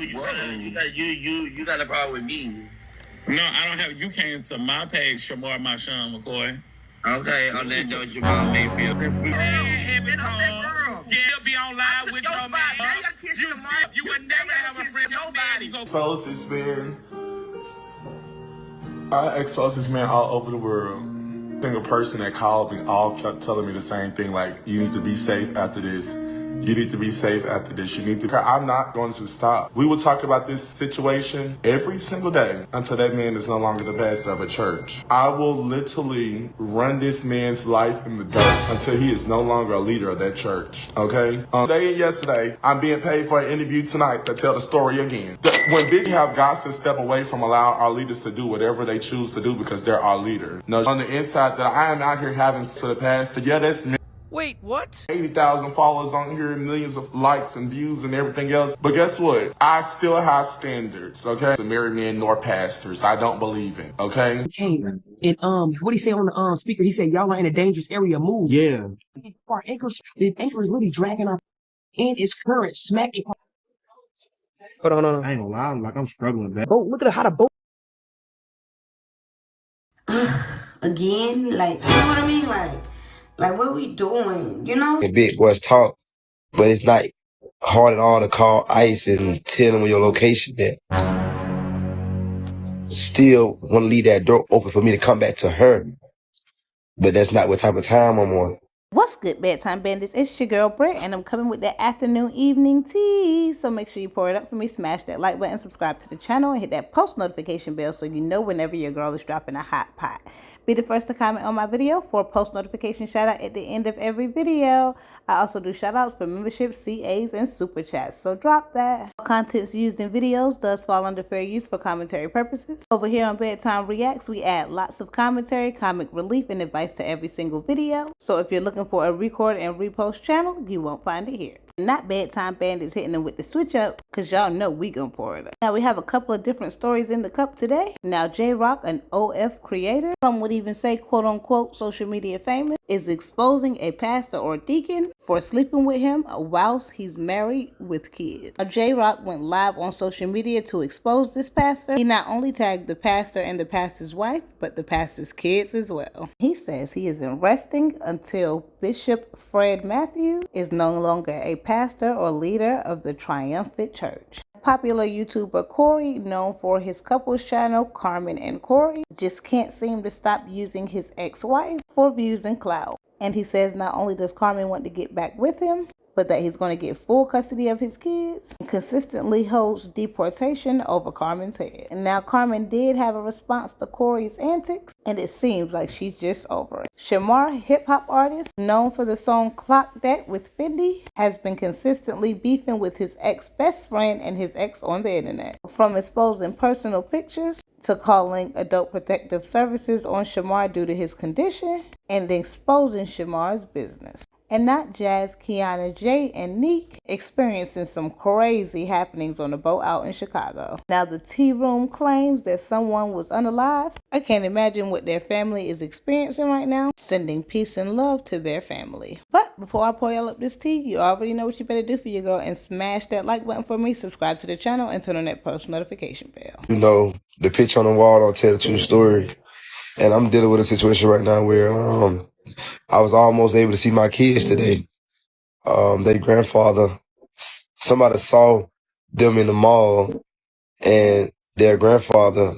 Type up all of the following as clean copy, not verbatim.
You got a problem with me. No, I don't have. You came to my page, Shamar, my Sean McCoy. Okay, on that note, your mom may feel. Yeah, be on live with your man. You would never have a friend. Nobody. Expose this man. I expose this man all over the world. Single person that called me all kept telling me the same thing, like, you need to be safe after this. You need to be safe after this. You need to. I'm not going to stop. We will talk about this situation every single day until that man is no longer the pastor of a church. I will literally run this man's life in the dirt until he is no longer a leader of that church. Okay? Today and yesterday, I'm being paid for an interview tonight to tell the story again. When bitches have got to step away from allowing our leaders to do whatever they choose to do because they're our leader. No, on the inside that I am out here having to the pastor, yeah, that's me. Wait, what? 80,000 followers on here, millions of likes and views and everything else. But guess what? I still have standards, okay? To marry men nor pastors. I don't believe in, okay? Okay, and what he said on the speaker, he said y'all are in a dangerous area. Move. Yeah. Our the anchor is really dragging our and its current smack. Hold on. I ain't gonna lie, like I'm struggling, man. Boat, look at how the boat. Again, like, you know what I mean? Like, what we doing, you know? The big boys talk, but it's not hard at all to call ICE and tell them where your location is. Still want to leave that door open for me to come back to her. But that's not what type of time I'm on. What's good, bedtime bandits? It's your girl Britt, and I'm coming with that afternoon evening tea. So make sure you pour it up for me, smash that like button, subscribe to the channel, and hit that post notification bell so you know whenever your girl is dropping a hot pot. Be the first to comment on my video for a post notification shout out at the end of every video. I also do shout outs for memberships, CAs, and super chats, so drop that. All contents used in videos does fall under fair use for commentary purposes. Over here on Bedtime Reacts, we add lots of commentary, comic relief, and advice to every single video. So if you're looking for a record and repost channel, you won't find it here. Not bedtime bandits hitting them with the switch up, because y'all know we gonna pour it up. Now we have a couple of different stories in the cup today. Now J-Rock, an OF creator, some would even say quote unquote social media famous, is exposing a pastor or deacon for sleeping with him whilst he's married with kids. Now J-Rock went live on social media to expose this pastor. He not only tagged the pastor and the pastor's wife, but the pastor's kids as well. He says he isn't resting until Bishop Fred Matthews is no longer a pastor or leader of the triumphant church. Popular YouTuber Corey, known for his couples channel Carmen and Corey, just can't seem to stop using his ex-wife for views and clout. And he says not only does Carmen want to get back with him, but that he's going to get full custody of his kids, and consistently holds deportation over Carmen's head. And now Carmen did have a response to Corey's antics, and it seems like she's just over it. Shamar, hip-hop artist, known for the song Clock That with Fendi, has been consistently beefing with his ex-best friend and his ex on the internet. From exposing personal pictures to calling adult protective services on Shamar due to his condition, and exposing Shamar's business. And not Jazz, Kiana J, and Neek experiencing some crazy happenings on a boat out in Chicago. Now the Tea Room claims that someone was unalive. I can't imagine what their family is experiencing right now. Sending peace and love to their family. But before I pour y'all up this tea, you already know what you better do for your girl, and smash that like button for me, subscribe to the channel, and turn on that post notification bell. You know, the picture on the wall don't tell the true story. And I'm dealing with a situation right now where I was almost able to see my kids today. Their grandfather, somebody saw them in the mall, and their grandfather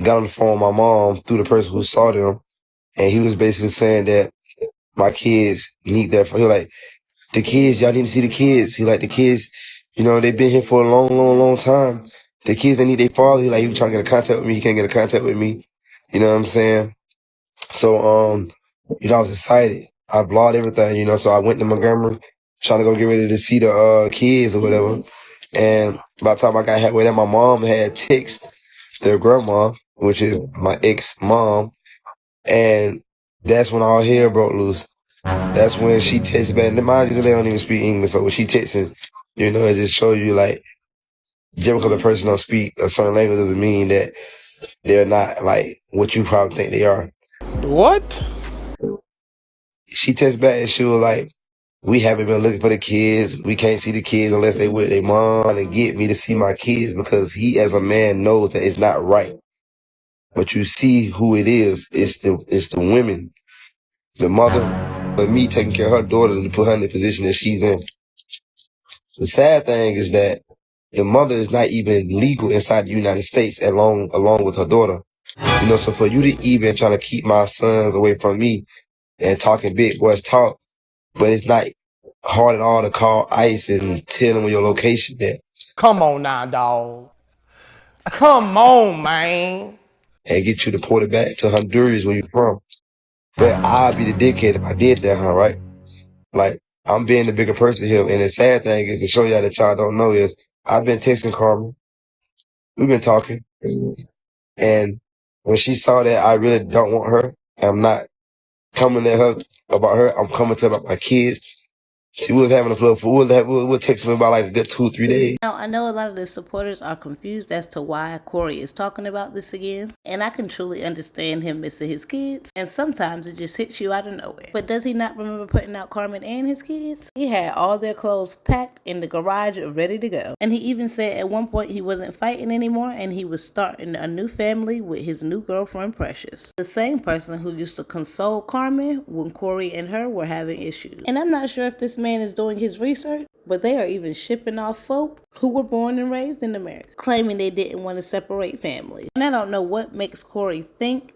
got on the phone with my mom through the person who saw them, and he was basically saying that my kids need that. He was like, the kids, y'all need to see the kids. He like, the kids, you know, they've been here for a long time. The kids, they need their father. He like, he was trying to get in contact with me. He can't get in contact with me. You know what I'm saying? So, you know, I was excited. I vlogged everything, you know, so I went to Montgomery trying to go get ready to see the kids or whatever. And by the time I got halfway there, my mom had texted their grandma, which is my ex-mom, and that's when all hell broke loose. That's when she texted back. And mind you, they don't even speak English, so when she texting, you know, it just shows you, like, just because a person don't speak a certain language doesn't mean that they're not, like, what you probably think they are. What? She texted back and she was like, We haven't been looking for the kids. We can't see the kids unless they with their mom and get me to see my kids because he, as a man, knows that it's not right. But you see who it is. It's the women, the mother, but me taking care of her daughter to put her in the position that she's in. The sad thing is that the mother is not even legal inside the United States along with her daughter. You know, so for you to even try to keep my sons away from me and talking big boys talk, but it's not hard at all to call ICE and tell them where your location at. Come on now, dog. Come on, man. And get you deported back to Honduras where you're from. But I'd be the dickhead if I did that, huh, right? Like, I'm being the bigger person here. And the sad thing is to show y'all that y'all don't know is I've been texting Carmen. We've been talking. And when she saw that I really don't want her, I'm not coming at her about her, I'm coming to her about my kids. She was having a flow for we'll text me about like a good 2 or 3 days. Now, I know a lot of the supporters are confused as to why Corey is talking about this again, and I can truly understand him missing his kids, and sometimes it just hits you out of nowhere. But does he not remember putting out Carmen and his kids? He had all their clothes packed in the garage ready to go, and he even said at one point he wasn't fighting anymore and he was starting a new family with his new girlfriend Precious, the same person who used to console Carmen when Corey and her were having issues. And I'm not sure if this man is doing his research, but they are even shipping off folk who were born and raised in America, claiming they didn't want to separate families. And I don't know what makes Corey think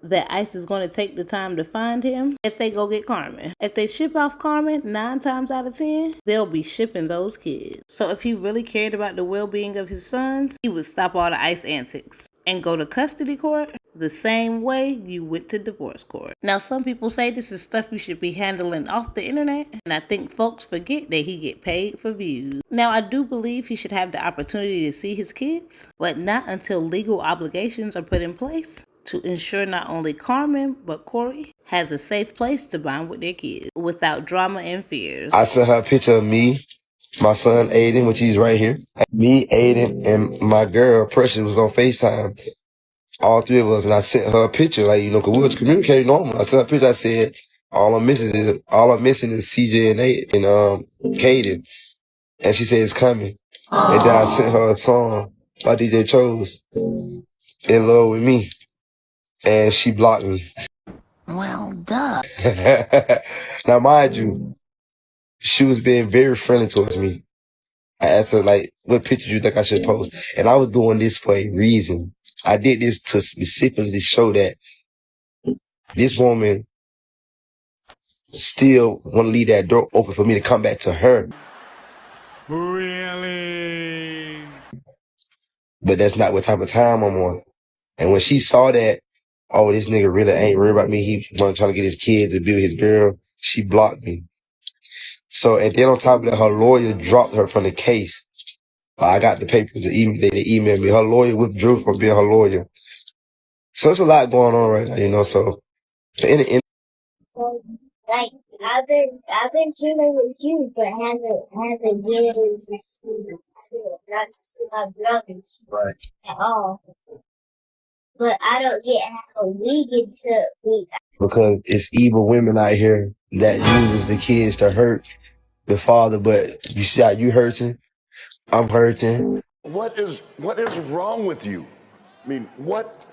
that ICE is going to take the time to find him if they go get Carmen. If they ship off Carmen, 9 times out of 10, they'll be shipping those kids. So if he really cared about the well-being of his sons, he would stop all the ICE antics and go to custody court the same way you went to divorce court. Now, some people say this is stuff you should be handling off the internet, and I think folks forget that he get paid for views. Now, I do believe he should have the opportunity to see his kids, but not until legal obligations are put in place to ensure not only Carmen, but Corey has a safe place to bond with their kids without drama and fears. I sent her a picture of me, my son Aiden, which he's right here. Me, Aiden, and my girl Precious was on FaceTime. All 3 of us, and I sent her a picture, like, you know, cause we was communicating normal. I sent her a picture, I said, all I'm missing is CJ and Caden. And she said it's coming. Aww. And then I sent her a song by DJ Chose, In Love With Me. And she blocked me. Well done. Now, mind you, she was being very friendly towards me. I asked her, like, what pictures you think I should post? And I was doing this for a reason. I did this to specifically show that this woman still want to leave that door open for me to come back to her. Really? But that's not what type of time I'm on. And when she saw that, oh, this nigga really ain't worried about me. He want to try to get his kids to be with his girl. She blocked me. So, and then on top of that, her lawyer dropped her from the case. I got the papers, they emailed me. Her lawyer withdrew from being her lawyer. So there's a lot going on right now, you know, so. Like, I've been chilling with you, but haven't been able to see, not to see my brothers. Right. At all. But I don't get how we get to meet. Because it's evil women out here that uses the kids to hurt the father, but you see how you hurting? I'm hurting. What is wrong with you? I mean, what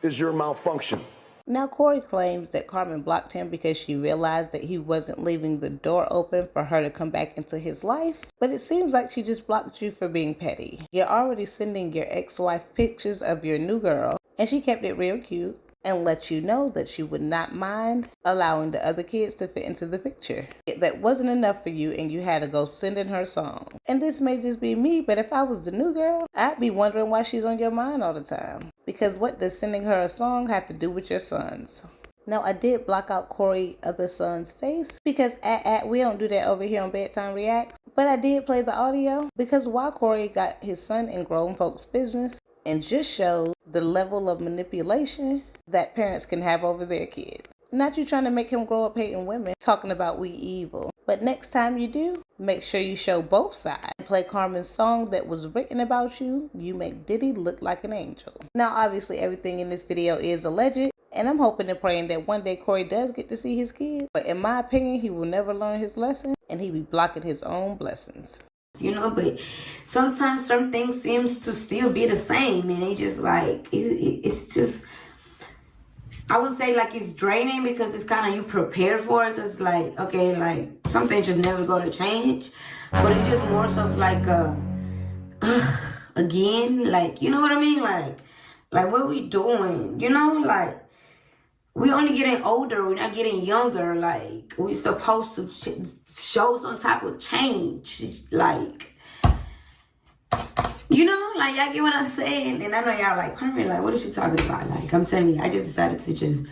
is your malfunction? Now, Corey claims that Carmen blocked him because she realized that he wasn't leaving the door open for her to come back into his life. But it seems like she just blocked you for being petty. You're already sending your ex-wife pictures of your new girl, and she kept it real cute and let you know that she would not mind allowing the other kids to fit into the picture. If that wasn't enough for you and you had to go sending her song. And this may just be me, but if I was the new girl, I'd be wondering why she's on your mind all the time. Because what does sending her a song have to do with your sons? Now, I did block out Corey's other son's face because we don't do that over here on Bedtime Reacts. But I did play the audio because while Corey got his son in grown folks' business and just showed the level of manipulation that parents can have over their kids. Not you trying to make him grow up hating women, talking about we evil. But next time you do, make sure you show both sides. Play Carmen's song that was written about you. You make Diddy look like an angel. Now, obviously, everything in this video is alleged. And I'm hoping and praying that one day Corey does get to see his kids. But in my opinion, he will never learn his lesson. and he be blocking his own blessings. You know, but sometimes some things seems to still be the same, and it just like it's just, I wouldn't say like it's draining, because it's kind of you prepared for it, because like, okay, like some things just never going to change, but it's just more stuff like again, like, you know what I mean, like what we doing, you know, like we only getting older, we're not getting younger. Like we supposed to show some type of change, like, you know, like y'all get what I'm saying. And I know y'all like, Carmen, like, what is she talking about? Like, I'm telling you, I just decided to just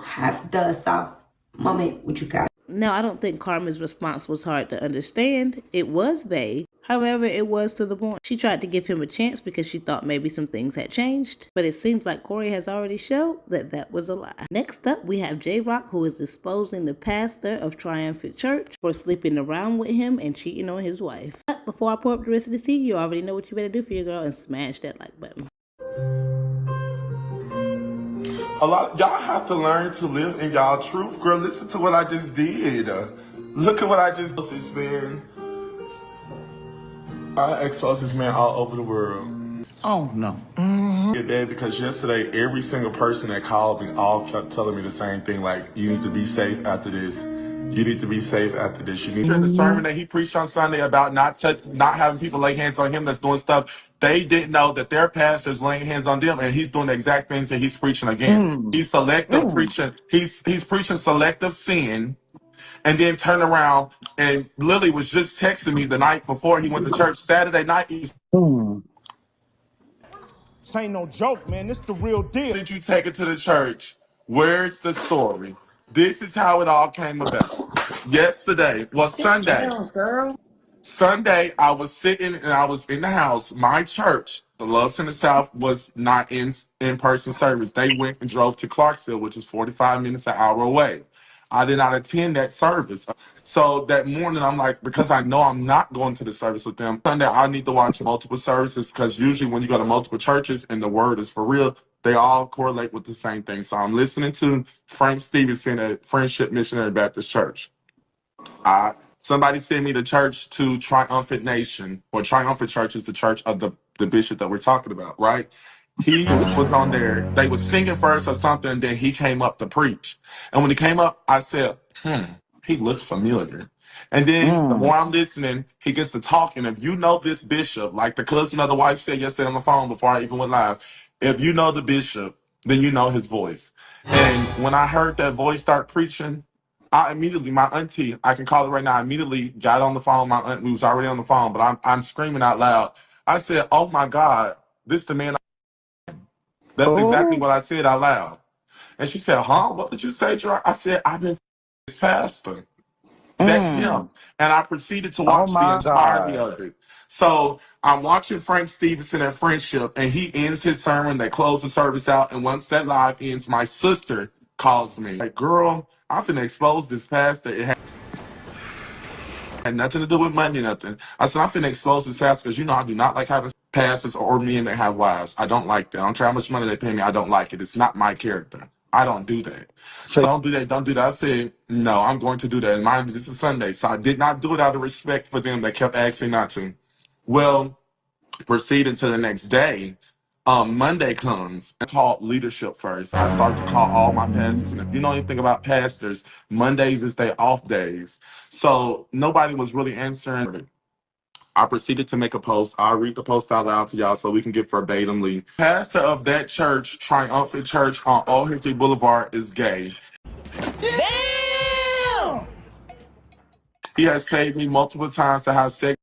have the soft moment with you guys. Now, I don't think Carmen's response was hard to understand. It was vague. However, it was to the point. She tried to give him a chance because she thought maybe some things had changed. But it seems like Corey has already showed that that was a lie. Next up, we have J-Rock, who is exposing the pastor of Triumphant Church for sleeping around with him and cheating on his wife. But before I pour up the rest of this tea, you already know what you better do for your girl and smash that like button. Y'all have to learn to live in y'all truth, girl. Listen to what I just did. Look at what I just did, this man. I exposed this man all over the world. Oh, no. Yeah, Dad, because yesterday, every single person that called me all kept telling me the same thing, like, you need to be safe after this. You need to be safe after this. You need to. The sermon that he preached on Sunday about not having people lay hands on him that's doing stuff, they didn't know that their pastor's laying hands on them, and he's doing the exact things that he's preaching against. He's selective preaching. He's preaching selective sin, and then turn around, and Lily was just texting me the night before he went to church Saturday night. This ain't no joke, man. This the real deal. Did you take it to the church? Where's the story? This is how it all came about. Yesterday, well, Sunday. Sunday, I was sitting and I was in the house. My church, the Loves in the South, was not in-person service. They went and drove to Clarksville, which is 45 minutes, an hour away. I did not attend that service. So that morning, I'm like, because I know I'm not going to the service with them, Sunday, I need to watch multiple services, because usually when you go to multiple churches and the word is for real, they all correlate with the same thing. So I'm listening to Frank Stevenson at Friendship Missionary Baptist Church. Somebody sent me the church to Triumphant Nation, or Triumphant Church is the church of the bishop that we're talking about, right? He was on there. They was singing first or something, then he came up to preach. And when he came up, I said, he looks familiar. And then the more I'm listening, he gets to talking. If you know this bishop, like the cousin of the wife said yesterday on the phone before I even went live, if you know the bishop, then you know his voice. And when I heard that voice start preaching, I immediately, my auntie, I can call it right now, I immediately got on the phone. My aunt, we was already on the phone, but I'm screaming out loud. I said, oh my God, this the man. That's exactly what I said out loud. And she said, huh? What did you say, Gerard? I said, I've been this pastor. That's him. And I proceeded to watch the entirety of it. So I'm watching Frank Stevenson at Friendship, and he ends his sermon. They close the service out. And once that live ends, my sister calls me. Like, girl, I'm finna expose this pastor. It had nothing to do with money, nothing. I said, I'm finna expose this pastor because, you know, I do not like having pastors or men that have wives. I don't like that. I don't care how much money they pay me. I don't like it. It's not my character. I don't do that. So don't do that. Don't do that. I said, no, I'm going to do that. And mind you, this is Sunday. So I did not do it out of respect for them. They kept asking not to. Well, proceeding to the next day, Monday comes. I called leadership first. I start to call all my pastors. And if you know anything about pastors, Mondays is their off days. So nobody was really answering. I proceeded to make a post. I'll read the post out loud to y'all so we can get verbatimly. Pastor of that church, Triumphant Church on Old History Boulevard, is gay. Damn! He has paid me multiple times to have sex.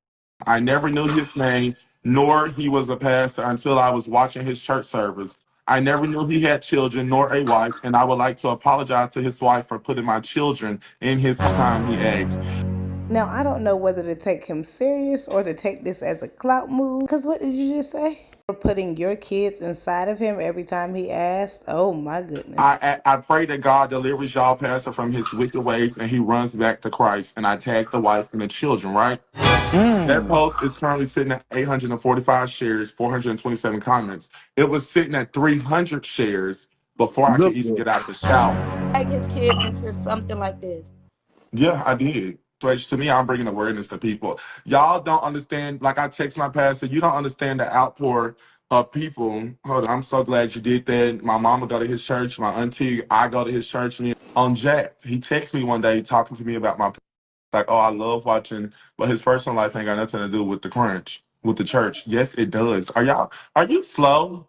I never knew his name, nor he was a pastor until I was watching his church service. I never knew he had children nor a wife, and I would like to apologize to his wife for putting my children in his time he asked. Now, I don't know whether to take him serious or to take this as a clout move. Because what did you just say? For putting your kids inside of him every time he asked? Oh, my goodness. I pray that God delivers y'all pastor from his wicked ways and he runs back to Christ. And I tag the wife and the children, right? That post is currently sitting at 845 shares, 427 comments. It was sitting at 300 shares before I could even get out of the shower. Drag his kid into something like this. Yeah, I did. Which to me, I'm bringing awareness to people. Y'all don't understand. Like I text my pastor, you don't understand the outpour of people. Hold on, I'm so glad you did that. My mama go to his church. My auntie, I go to his church. Me on Jack, he texted me one day talking to me about my like, oh, I love watching, but his personal life ain't got nothing to do with the crunch with the church. Yes, it does. Are you slow?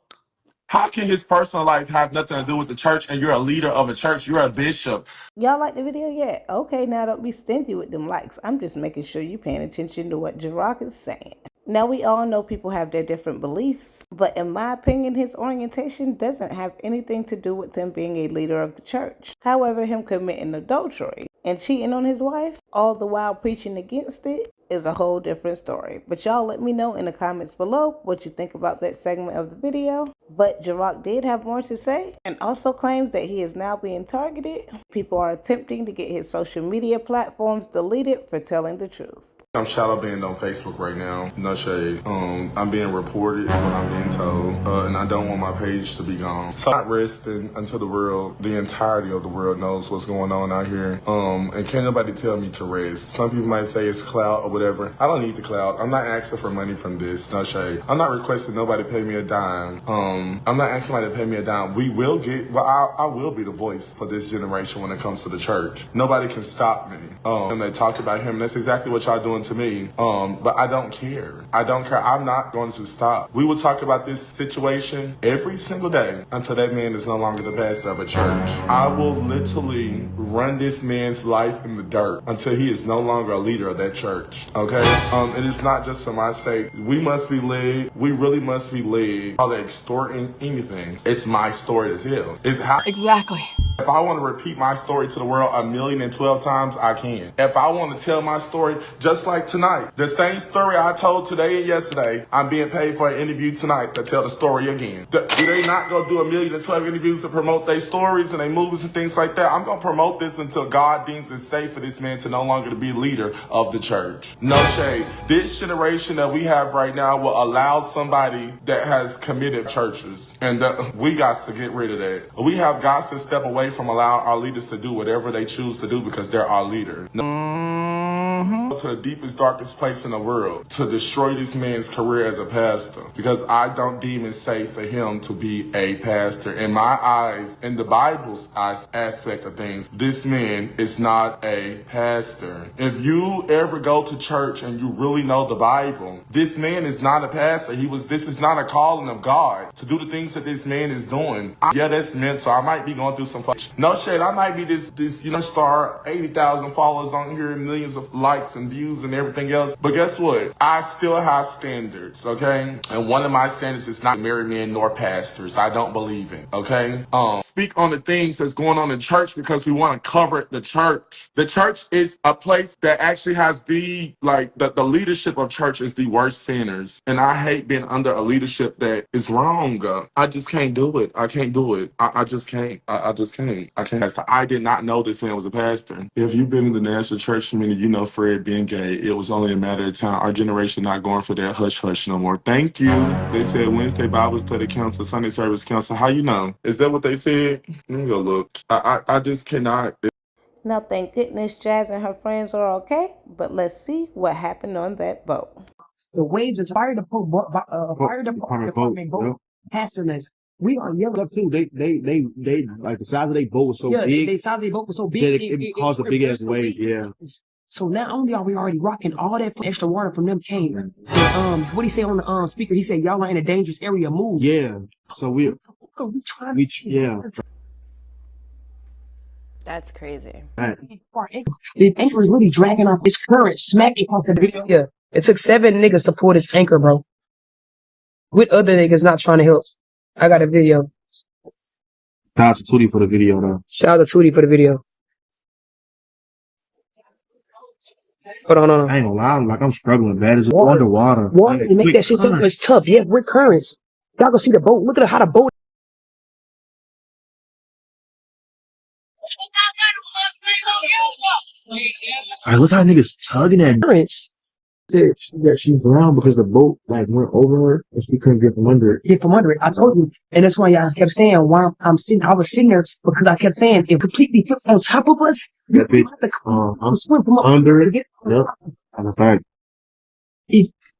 How can his personal life have nothing to do with the church and you're a leader of a church? You're a bishop. Y'all like the video yet? Okay, now don't be stingy with them likes. I'm just making sure you're paying attention to what J-Rock is saying. Now, we all know people have their different beliefs, but in my opinion, his orientation doesn't have anything to do with him being a leader of the church. However, him committing adultery and cheating on his wife, all the while preaching against it, is a whole different story. But y'all let me know in the comments below what you think about that segment of the video. But J-Rock did have more to say and also claims that he is now being targeted. People are attempting to get his social media platforms deleted for telling the truth. I'm shadow banned on Facebook right now. No shade. I'm being reported is what I'm being told. And I don't want my page to be gone. So I'm not resting until the entirety of the world knows what's going on out here. And can't nobody tell me to rest. Some people might say it's clout or whatever. I don't need the clout. I'm not asking for money from this. No shade. I'm not requesting nobody pay me a dime. I'm not asking somebody to pay me a dime. We will get, well, I will be the voice for this generation when it comes to the church. Nobody can stop me. And they talk about him. That's exactly what y'all doing to me. But I don't care. I don't care. I'm not going to stop. We will talk about this situation every single day until that man is no longer the pastor of a church. I will literally run this man's life in the dirt until he is no longer a leader of that church. Okay? It is not just for my sake. We must be led. We really must be led. How they extorting anything. It's my story to tell. It's how Exactly. if I want to repeat my story to the world 1,012 times, I can. If I want to tell my story, just like tonight, the same story I told today and yesterday, I'm being paid for an interview tonight to tell the story again. Do they not go do 1,012 interviews to promote their stories and their movies and things like that? I'm going to promote this until God deems it safe for this man to no longer be leader of the church. No shade. This generation that we have right now will allow somebody that has committed churches. And we got to get rid of that. We have got to step away from allowing our leaders to do whatever they choose to do because they're our leader. To the deepest, darkest place in the world to destroy this man's career as a pastor because I don't deem it safe for him to be a pastor. In my eyes, in the Bible's aspect of things, this man is not a pastor. If you ever go to church and you really know the Bible, this man is not a pastor. This is not a calling of God to do the things that this man is doing. Yeah, that's mental. I might be going through some no shade. I might be this star, 80,000 followers on here, millions of likes and views and everything else. But guess what? I still have standards, okay? And one of my standards is not married men nor pastors. I don't believe in, okay? Speak on the things that's going on in church because we want to cover the church. The church is a place that actually has the leadership of church is the worst sinners. And I hate being under a leadership that is wrong. I just can't do it. I can't do it. I just can't. I just can't. I can't. I did not know this man was a pastor. If you've been in the national church community, you know Fred being gay. It was only a matter of time. Our generation not going for that hush hush no more. Thank you. They said Wednesday Bible study council, Sunday service council. How you know? Is that what they said? Let me go look. I just cannot. Now, thank goodness Jazz and her friends are okay, but let's see what happened on that boat. The wages, fire department boat passing us. We are yelling too. They like the size of their boat was so big. The size of their boat was so big that it caused a big ass wave. Yeah. So not only are we already rocking, all that extra water from them came. And, what he say on the speaker? He said, "Y'all are in a dangerous area. Move." Yeah. So we trying. Yeah. That's crazy. Right. The anchor is literally dragging off this current, smacking across the video. Yeah. It took 7 niggas to pull this anchor, bro. With other niggas not trying to help. I got a video. Shout out to Tootie for the video, though. Shout out to Tootie for the video. Hold on. I ain't gonna lie, like I'm struggling bad as underwater. Water to make that shit so much tough. Yeah, with currents. Y'all go see the boat. Look at how the boat. Alright, look how niggas tugging at currents. said she's drowned because the boat like went over her and she couldn't get from under it. Get from under it. I told you. And that's why y'all kept saying while I was sitting there because I kept saying it completely flips on top of us. You have to swim from under it. Yep. That's right.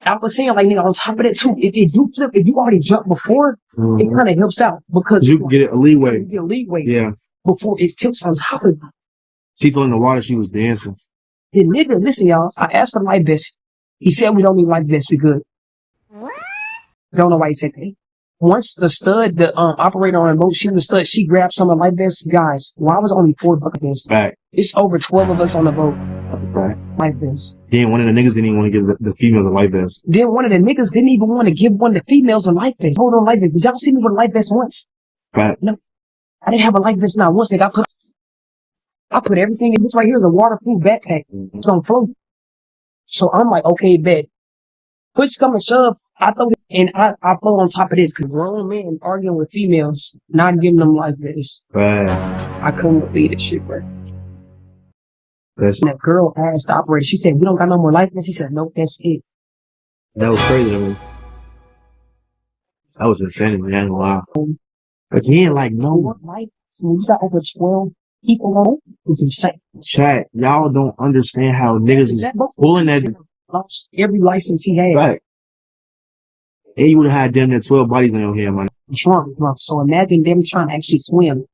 I was saying like nigga on top of that too. If you flip, if you already jumped before, it kind of helps out because you can get a leeway. You get a leeway. Yeah. Before it tilts on top of you. She fell in the water. She was dancing. The nigga, listen, y'all. I asked for the life vest. He said we don't need life vest. We good. What? Don't know why he said that. Once the stud, the operator on the boat, she was the stud. She grabbed some of the life vests. Guys, why was only 4 bucket vests? Right. It's over 12 of us on the boat. Right. Life vests. Then one of the niggas didn't even want to give the female the life vest. Then one of the niggas didn't even want to give one of the females a life vest. Hold on, life vest. Did y'all see me with a life vest once? Right. No. I didn't have a life vest not once. Nigga, I put everything in this right here is a waterproof backpack. It's gonna float. So I'm like, okay, bet. Push come and shove. I throw it and I float on top of this because grown men arguing with females, not giving them life vests. Right. I couldn't believe this shit, bro. And that girl asked the operator, she said, we don't got no more life vests. He said, nope, that's it. That was crazy to me. That was insanity, man. I ain't gonna lie. But he ain't like no life. So you got over 12 people on it's insane. Chat, y'all don't understand how niggas is pulling that. Lost every license he had. Right. And you would have had damn near 12 bodies on your head, man. Drunk. So imagine them trying to actually swim.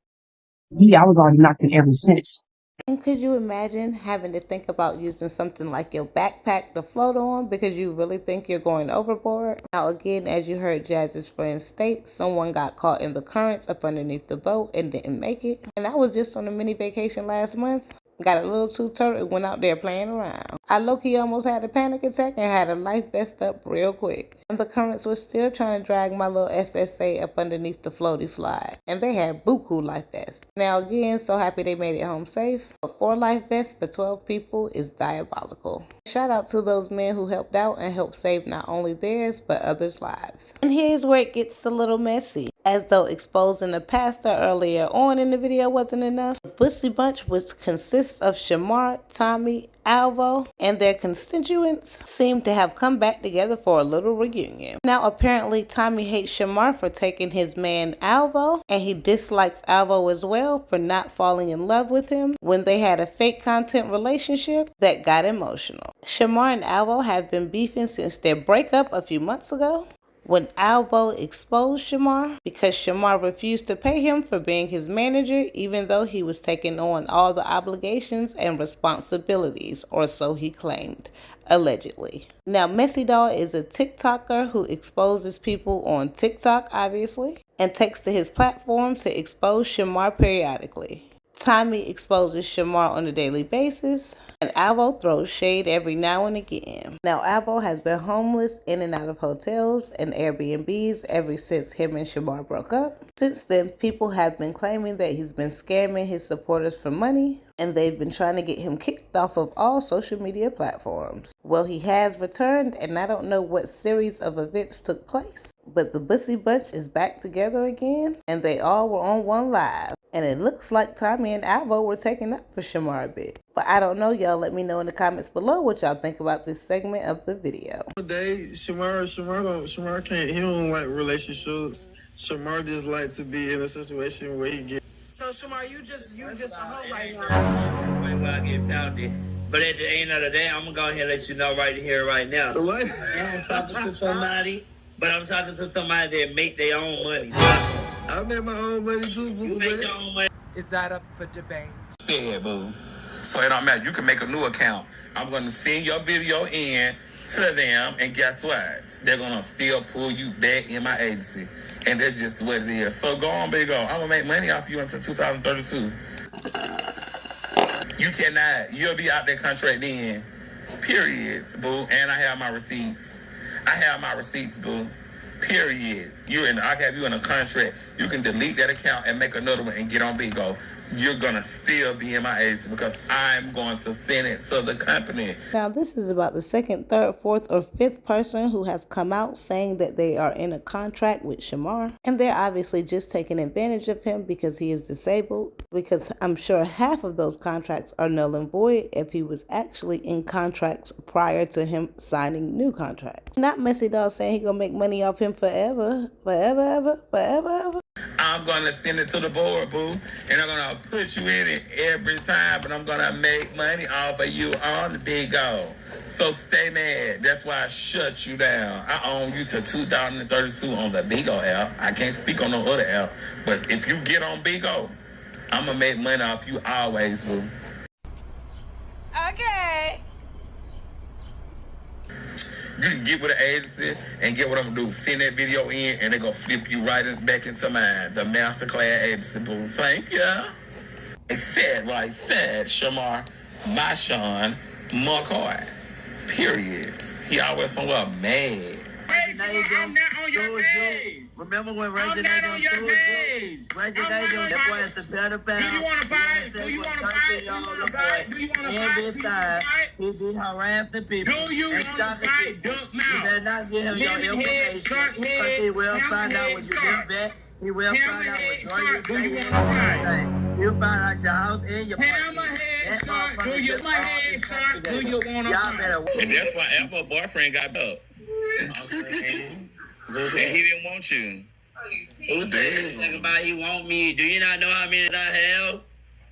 I was already knocked in every sense. And could you imagine having to think about using something like your backpack to float on because you really think you're going overboard? Now again, as you heard Jazz's friend state, someone got caught in the currents up underneath the boat and didn't make it. And I was just on a mini vacation last month. Got a little too turtle and went out there playing around. I low-key almost had a panic attack and had a life vest up real quick. And the currents were still trying to drag my little SSA up underneath the floaty slide. And they had buku life vests. Now again, so happy they made it home safe. But 4 life vests for 12 people is diabolical. Shout out to those men who helped out and helped save not only theirs, but others' lives. And here's where it gets a little messy. As though exposing the pastor earlier on in the video wasn't enough, the Bussy Bunch, which consists of Shamar, Tommy, Alvo, and their constituents, seem to have come back together for a little reunion. Now apparently Tommy hates Shamar for taking his man Alvo, and he dislikes Alvo as well for not falling in love with him when they had a fake content relationship that got emotional. Shamar and Alvo have been beefing since their breakup a few months ago, when Alvo exposed Shamar because Shamar refused to pay him for being his manager even though he was taking on all the obligations and responsibilities, or so he claimed, allegedly. Now Messydoll is a TikToker who exposes people on TikTok, obviously, and takes to his platform to expose Shamar periodically. Tommy exposes Shamar on a daily basis, and Alvo throws shade every now and again. Now Alvo has been homeless in and out of hotels and Airbnbs ever since him and Shamar broke up. Since then, people have been claiming that he's been scamming his supporters for money, and they've been trying to get him kicked off of all social media platforms. Well, he has returned, and I don't know what series of events took place, but the Bussy Bunch is back together again, and they all were on one live. And it looks like Tommy and Alvo were taking up for Shamar a bit. But I don't know, y'all. Let me know in the comments below what y'all think about this segment of the video. Shamar can't, he don't like relationships. Shamar just like to be in a situation where he get. So Shamar, you just a hoe right now. Where I get found it. But at the end of the day, I'm gonna go ahead and let you know right here, right now. What? I'm talking to somebody, but I'm talking to somebody that make their own money. I make my own money too, boo. You make your own money. Is that up for debate? Yeah, boo. So it don't matter. You can make a new account. I'm going to send your video in to them, and guess what? They're going to still pull you back in my agency. And that's just what it is. So go on, baby, go. I'm going to make money off you until 2032. You cannot. You'll be out that contract then. Period, boo. And I have my receipts. Boo. Period. I have you in a contract. You can delete that account and make another one and get on Bigo. you're gonna still be in my agency because I'm going to send it to the company. Now, this is about the second, third, fourth, or fifth person who has come out saying that they are in a contract with Shamar. And they're obviously just taking advantage of him because he is disabled. Because I'm sure half of those contracts are null and void if he was actually in contracts prior to him signing new contracts. Not Messydoll saying he gonna make money off him forever, forever. I'm gonna send it to the board, boo, and I'm gonna put you in it every time, but I'm gonna make money off of you on the big goal. So stay mad. That's why I shut you down. I own you to 2032 on the Bigo app. I can't speak on no other app, but if you get on Bigo, I'm gonna make money off you always, boo. Okay. You can get with the agency and get what I'm gonna do. Send that video in, and they're gonna flip you right back into mine. The masterclass agency, boo. Thank you. It said what I said, Shamar, my Sean, McCoy. Period. He always somewhere mad. Hey, I'm not on your page. Remember when I'm not on your page. Reggie that boy is the better Do you want to buy it? Do you want to buy it? Do you want to buy it? Do you want to buy it? Every time he be harassing people. Do you want to buy it? Duck mouth. You better not give him your information because he will find out what you get back. He will find out what you do. You want to buy it? He'll find out your house and your Hammerhead, son. Do you want to buy it, son? Do you want to buy it? And that's why Alvo boyfriend got up. And he didn't want you. Who said think about he want me? Do you not know how many I have?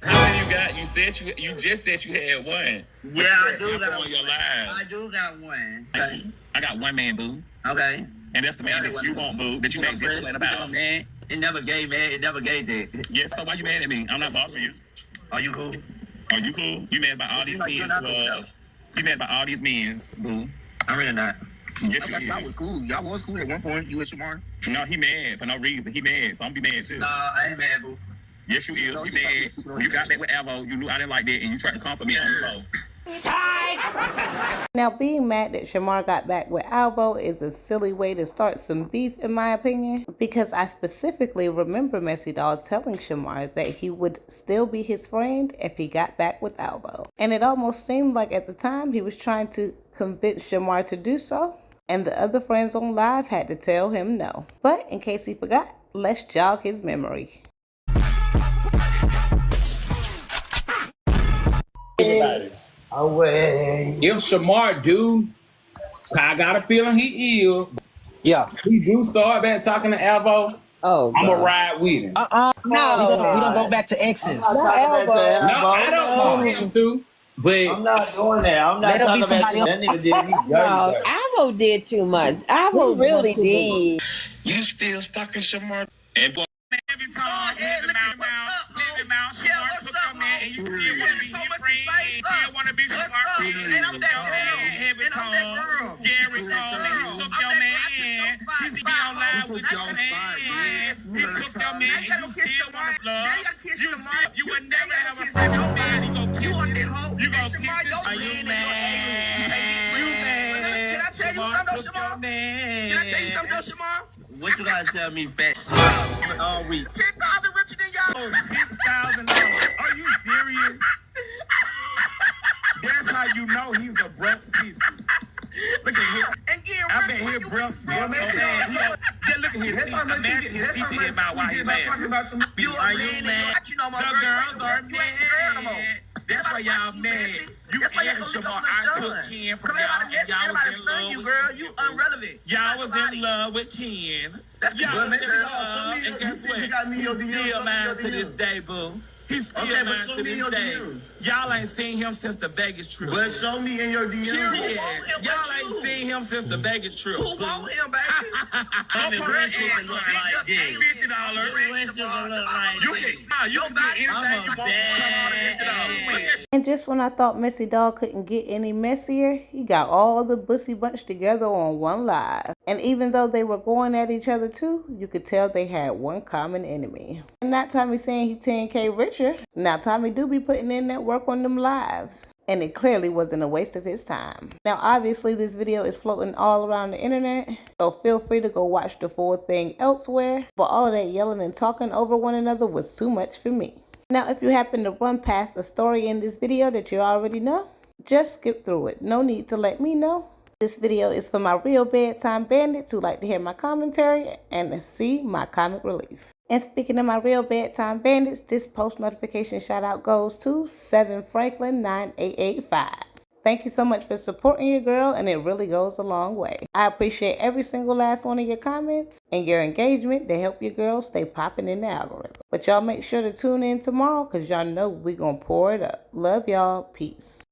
How many you got? You said you just said you had one. Yeah, I do got on your live. I do got one. I got one man, boo. Okay. And that's the man that you want, boo. That you made this plan about. Man, it never gave, man. It never gave that. Yes. So why you mad at me? I'm not bothering you. Are you cool? Are you cool? You mad about all these men? You mad about all these men, boo? I'm really not. Yes, y'all was cool. Y'all was cool at one point. You and Shamar. No, he mad for no reason. He mad, so I'm be mad too. No, I ain't mad, boo. Yes, you is. You mad. When you got back with Alvo, you knew I didn't like that, and you tried to comfort me on the phone. Now, being mad that Shamar got back with Alvo is a silly way to start some beef, in my opinion, because I specifically remember Messydoll telling Shamar that he would still be his friend if he got back with Alvo. And it almost seemed like at the time he was trying to convince Shamar to do so, and the other friends on live had to tell him no. But in case he forgot, let's jog his memory. If Shamar do, I got a feeling he is. Yeah. He do start back talking to Alvo. Oh, I'm gonna ride with him. No, we don't go back to exes. No, I don't want him to. But I'm not doing that. I'm not talking about that nigga did me dirty. No, Alvo did too much. Alvo really did. You still stuck in Shamar? And boy, every time Shamar took your man, and you still want to be his friend, and still want to be Shamar friend. And I'm that girl. Every time Gary called and he took your man, he be on live with your man. He took your man, and you still want to love. You would never have a friend. Your man, he gon' kiss you. You gon' kiss you. Are you mad? You mad? Can I tell you something, Shamar? Can I tell you something, Shamar? What you gotta tell me, fat? All week. 10,000 richer than y'all. $6,000. Are you serious? That's how you know he's a breath sissy. Look at him. I bet his breath smells so bad. Just look at his teeth. Imagine his teeth in his mouth while he's mad. Are you mad? The girls are mad. That's why y'all mad. You and Shamar, I took Ken from y'all, and y'all was in love with girl. You irrelevant. Y'all was in love with Ken. Y'all was in love, and guess what? He's still mine to this day, boo. He's still mine to this day. Y'all ain't seen him since the Vegas trip. But show me in your DMs. Y'all ain't seen him since the Vegas trip. Who want him, baby? $50. You can get anything you want. And just when I thought Messydoll couldn't get any messier, he got all the bussy bunch together on one live. And even though they were going at each other too, you could tell they had one common enemy. And not Tommy saying he 10K richer. Now Tommy do be putting in that work on them lives. And it clearly wasn't a waste of his time. Now obviously this video is floating all around the internet, so feel free to go watch the full thing elsewhere. But all of that yelling and talking over one another was too much for me. Now, if you happen to run past a story in this video that you already know, just skip through it. No need to let me know. This video is for my real bedtime bandits who like to hear my commentary and to see my comic relief. And speaking of my real bedtime bandits, this post notification shout out goes to 7 Franklin 9885. Thank you so much for supporting your girl, and it really goes a long way. I appreciate every single last one of your comments and your engagement to help your girl stay popping in the algorithm. But y'all make sure to tune in tomorrow because y'all know we gonna pour it up. Love y'all. Peace.